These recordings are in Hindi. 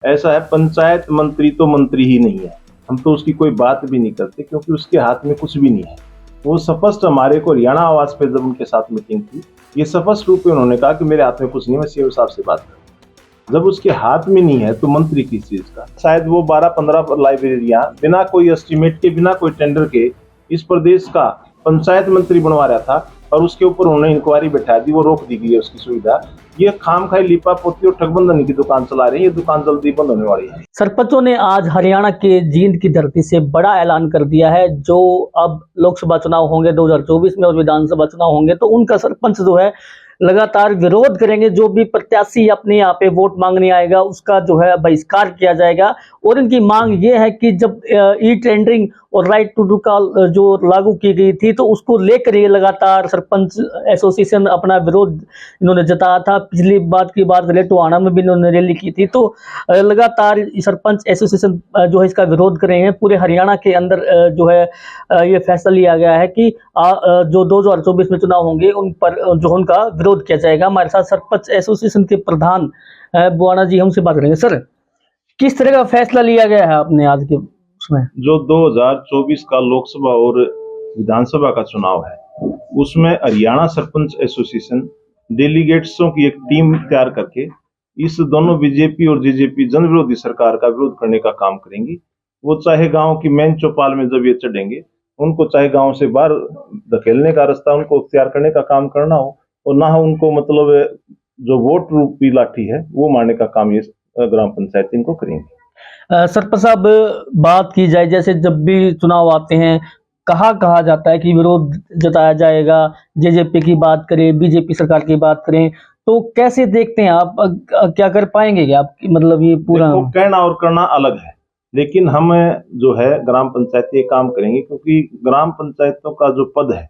ऐसा है, पंचायत मंत्री तो मंत्री ही नहीं है, हम तो उसकी कोई बात भी नहीं करते क्योंकि उसके हाथ में कुछ भी नहीं है। वो स्पष्ट हमारे को हरियाणा आवास पे जब उनके साथ मीटिंग थी, ये स्पष्ट रूप में उन्होंने कहा कि मेरे हाथ में कुछ नहीं, मैं सीएम साहब से बात करूं। जब उसके हाथ में नहीं है तो मंत्री किस चीज का? शायद वो 12-15 लाइब्रेरियां बिना कोई एस्टीमेट के, बिना कोई टेंडर के इस प्रदेश का पंचायत मंत्री बनवा रहा था और उसके ऊपर उन्होंने इंक्वायरी बैठा दी, वो रोक दी गई है उसकी सुविधा। ये खामखाई लिपा पोती और ठगबंधन की दुकान चला रहे हैं, ये दुकान जल्दी बंद होने वाली है। सरपंचों ने आज हरियाणा के जींद की धरती से बड़ा ऐलान कर दिया है। जो अब लोकसभा चुनाव होंगे 2024 में और विधानसभा चुनाव होंगे तो उनका सरपंच जो है लगातार विरोध करेंगे। जो भी प्रत्याशी अपने यहाँ पे वोट मांगने आएगा उसका जो है बहिष्कार किया जाएगा। और इनकी मांग ये है कि जब ई टेंडरिंग और राइट टू कॉल जो लागू की गई थी तो उसको लेकर ये लगातार सरपंच एसोसिएशन अपना विरोध इन्होंने जताया था। पिछली बात की बात करें टोहाना में भी इन्होंने रैली की थी। तो लगातार सरपंच एसोसिएशन जो है इसका विरोध कर रहे हैं। पूरे हरियाणा के अंदर जो है ये फैसला लिया गया है कि जो 2024 में चुनाव होंगे उन पर जो उनका विरोध किया जाएगा। हमारे साथ सरपंच एसोसिएशन के प्रधान बुआना जी हमसे बात करेंगे। सर, किस तरह का फैसला लिया गया है आपने आज के उसमें? जो 2024 का लोकसभा और विधानसभा का चुनाव है उसमें हरियाणा सरपंच एसोसिएशन डेलीगेट्सों की एक टीम तैयार करके इस दोनों बीजेपी और जेजेपी जन विरोधी सरकार का विरोध करने का काम करेंगी। वो चाहे गांव की मेन चौपाल में जब ये चढ़ेंगे, उनको चाहे गांव से बाहर धकेलने का रास्ता उनको तैयार करने का काम करना हो, और ना उनको मतलब जो वोट रूपी लाठी है वो मारने का काम ये ग्राम पंचायत इनको करेंगे। सरपंच साहब, बात की जाए जैसे जब भी चुनाव आते हैं कहा जाता है कि विरोध जताया जाएगा, जेजेपी की बात करें, बीजेपी सरकार की बात करें, तो कैसे देखते हैं आप? क्या कर पाएंगे क्या आप? मतलब ये पूरा कहना और करना अलग है, लेकिन हम जो है ग्राम पंचायत ये काम करेंगे क्योंकि ग्राम पंचायतों का जो पद है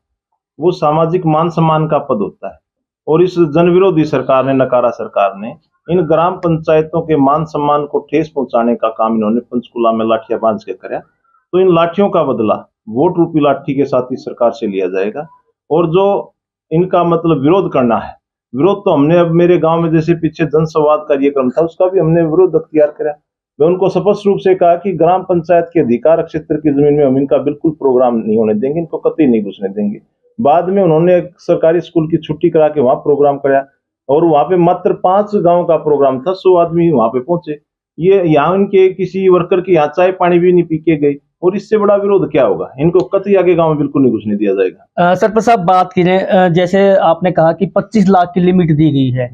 वो सामाजिक मान सम्मान का पद होता है। और इस जन विरोधी सरकार ने, नकारा सरकार ने इन ग्राम पंचायतों के मान सम्मान को ठेस पहुंचाने का काम इन्होंने पंचकुला में लाठियां बांध के कराया। तो इन लाठियों का बदला वोट रूपी लाठी के साथ इस सरकार से लिया जाएगा। और जो इनका मतलब विरोध करना है, विरोध तो हमने अब मेरे गांव में जैसे पीछे जनसंवाद कार्यक्रम था उसका भी हमने विरोध अख्तियार करा। मैं उनको स्पष्ट रूप से कहा कि ग्राम पंचायत के अधिकार क्षेत्र की जमीन में हम इनका बिल्कुल प्रोग्राम नहीं होने देंगे, इनको कतई नहीं घुसने देंगे। बाद में उन्होंने एक सरकारी स्कूल की छुट्टी करा के वहां प्रोग्राम कराया और वहां पे मात्र 5 गांव का प्रोग्राम था, 100 आदमी वहां पे पहुंचे। ये यहाँ इनके किसी वर्कर की यहाँ चाय पानी भी नहीं पी के गई, और इससे बड़ा विरोध क्या होगा? इनको कतई आगे गांव में बिल्कुल नहीं घुसने दिया जाएगा। सरपंच साहब, बात करें जैसे आपने कहा कि 25 लाख की लिमिट दी गई है।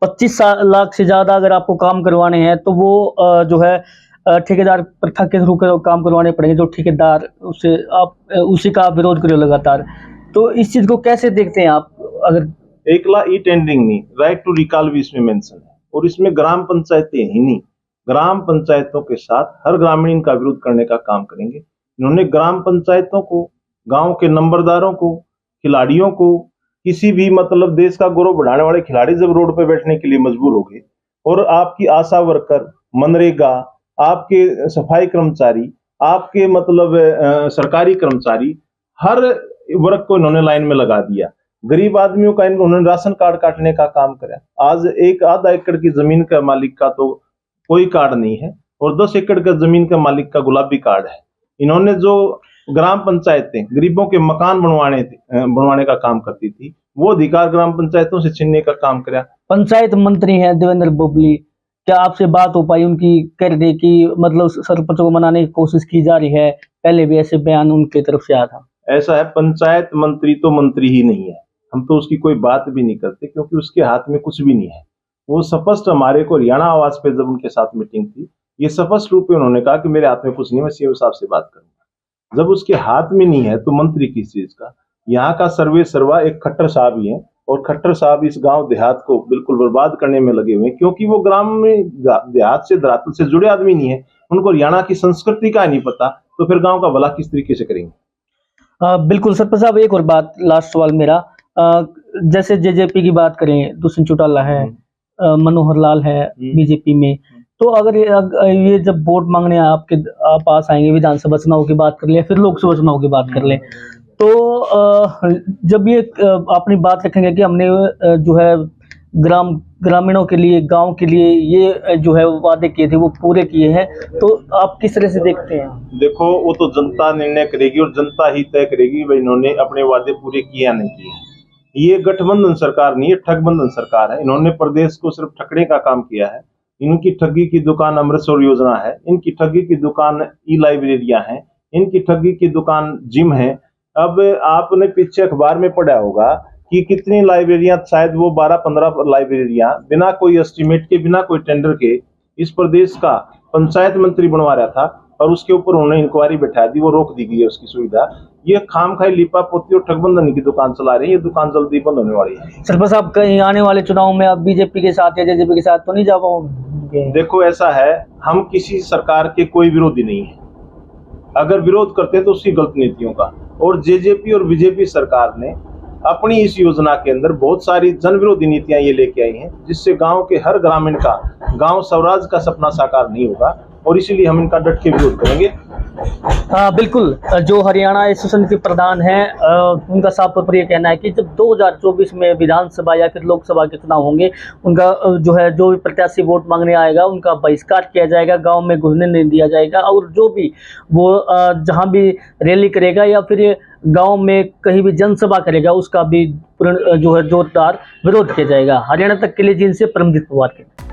25 लाख से ज्यादा अगर आपको काम करवाने हैं तो वो जो है ठेकेदार प्रथा के थ्रू काम करवाने पड़ेंगे। जो ठेकेदार उससे आप उसी का विरोध करो लगातार, तो इस चीज को कैसे देखते हैं आप? अगर एकला ई टेंडरिंग नहीं, राइट टू रिकॉल भी इसमें मेंशन है, और इसमें ग्राम पंचायतें ही नहीं, ग्राम पंचायतों के साथ हर ग्रामीण का विरोध करने का काम करेंगे। इन्होंने ग्राम पंचायतों को, गांव के नंबरदारों को, खिलाड़ियों को, किसी भी मतलब देश का गौरव बढ़ाने वाले खिलाड़ी जब रोड पे बैठने के लिए मजबूर हो गए, और आपकी आशा वर्कर, मनरेगा, आपके सफाई कर्मचारी, आपके मतलब सरकारी कर्मचारी, हर वर्ग को इन्होंने लाइन में लगा दिया। गरीब आदमियों का इन्होंने राशन कार्ड काटने का काम करा। आज एक आधा एकड़ की जमीन का मालिक का तो कोई कार्ड नहीं है, और 10 एकड़ का जमीन का मालिक का गुलाबी कार्ड है। इन्होंने जो ग्राम पंचायतें गरीबों के मकान बनवाने का काम करती थी, वो अधिकार ग्राम पंचायतों से छीनने का काम करा। पंचायत मंत्री हैं देवेंद्र बोबली, क्या आपसे बात हो पाई उनकी? कर दे कि मतलब सरपंचों को मनाने की कोशिश की जा रही है, पहले भी ऐसे बयान उनकी तरफ से आया था। ऐसा है, पंचायत मंत्री तो मंत्री ही नहीं है, हम तो उसकी कोई बात भी नहीं करते क्योंकि उसके हाथ में कुछ भी नहीं है। वो स्पष्ट हमारे को हरियाणा आवास पे जब उनके साथ मीटिंग थी, ये स्पष्ट रूप में उन्होंने कहा कि मेरे हाथ में कुछ नहीं, मैं सीएम साहब से बात करूंगा। जब उसके हाथ में नहीं है तो मंत्री किस चीज का? यहाँ का सर्वे सर्वा एक खट्टर साहब ही है, और खट्टर साहब इस गांव देहात को बिल्कुल बर्बाद करने में लगे हुए हैं क्योंकि वो ग्राम में देहात से धरातल से जुड़े आदमी नहीं है, उनको हरियाणा की संस्कृति का नहीं पता, तो फिर गांव का भला किस तरीके से करेंगे? बिल्कुल सरपंच साहब, एक और बात, लास्ट सवाल मेरा। जैसे जेजेपी की बात करें, दुष्यंत चौटाला है, मनोहर लाल है बीजेपी में, तो अगर ये जब वोट मांगने आप पास आएंगे, विधानसभा चुनाव की बात कर ले, फिर लोकसभा चुनाव की बात कर ले, तो जब ये अपनी बात रखेंगे कि हमने जो है ग्रामीणों के लिए, गांव के लिए ये जो है वादे किए थे वो पूरे किए हैं, तो आप किस तरह से देखते हैं? देखो, वो तो जनता निर्णय करेगी और जनता ही तय करेगी भाई इन्होंने अपने वादे पूरे किए या नहीं किए। ये गठबंधन सरकार नहीं है, ठगबंधन सरकार है। इन्होंने प्रदेश को सिर्फ ठगने का काम किया है। इनकी ठगी की दुकान अमृतसर योजना है, इनकी ठगी की दुकान ई लाइब्रेरियां हैं, इनकी ठगी की दुकान जिम है। अब आपने पीछे अखबार में पढ़ा होगा कि कितनी लाइब्रेरियां, शायद वो 12-15 लाइब्रेरियां बिना कोई एस्टीमेट के, बिना कोई टेंडर के इस प्रदेश का पंचायत मंत्री बनवा रहा था और उसके ऊपर उन्होंने इंक्वायरी बैठा दी, वो रोक दी गई है उसकी सुविधा। ये खामखाई लिपापोती और ठगबंधन की दुकान चला रहे हैं। ये दुकान जल्दी बंद होने वाली है। सरपंच साहब, कहीं आने वाले चुनाव में आप बीजेपी के साथ या जेजेपी के साथ तो नहीं जा पाओगे? देखो, ऐसा है, हम किसी सरकार के कोई विरोधी नहीं है। अगर विरोध करते हैं तो उसकी गलत नीतियों का। और जेजेपी और बीजेपी सरकार ने अपनी इस योजना के अंदर बहुत सारी जन विरोधी नीतियां ये लेके आई हैं, जिससे गांव के हर ग्रामीण का, गांव स्वराज का सपना साकार नहीं होगा, और इसीलिए हम इनका डट के विरोध करेंगे। हाँ बिल्कुल, जो हरियाणा एसोसिएशन के प्रधान हैं उनका साफ तौर पर ये कहना है कि जब 2024 में विधानसभा या फिर लोकसभा के चुनाव होंगे, उनका जो है जो भी प्रत्याशी वोट मांगने आएगा उनका बहिष्कार किया जाएगा, गांव में घुसने नहीं दिया जाएगा, और जो भी वो जहां भी रैली करेगा या फिर गांव में कहीं भी जनसभा करेगा उसका भी जो है जोरदार विरोध किया जाएगा। हरियाणा तक के लिए जिनसे परमजीत पवार के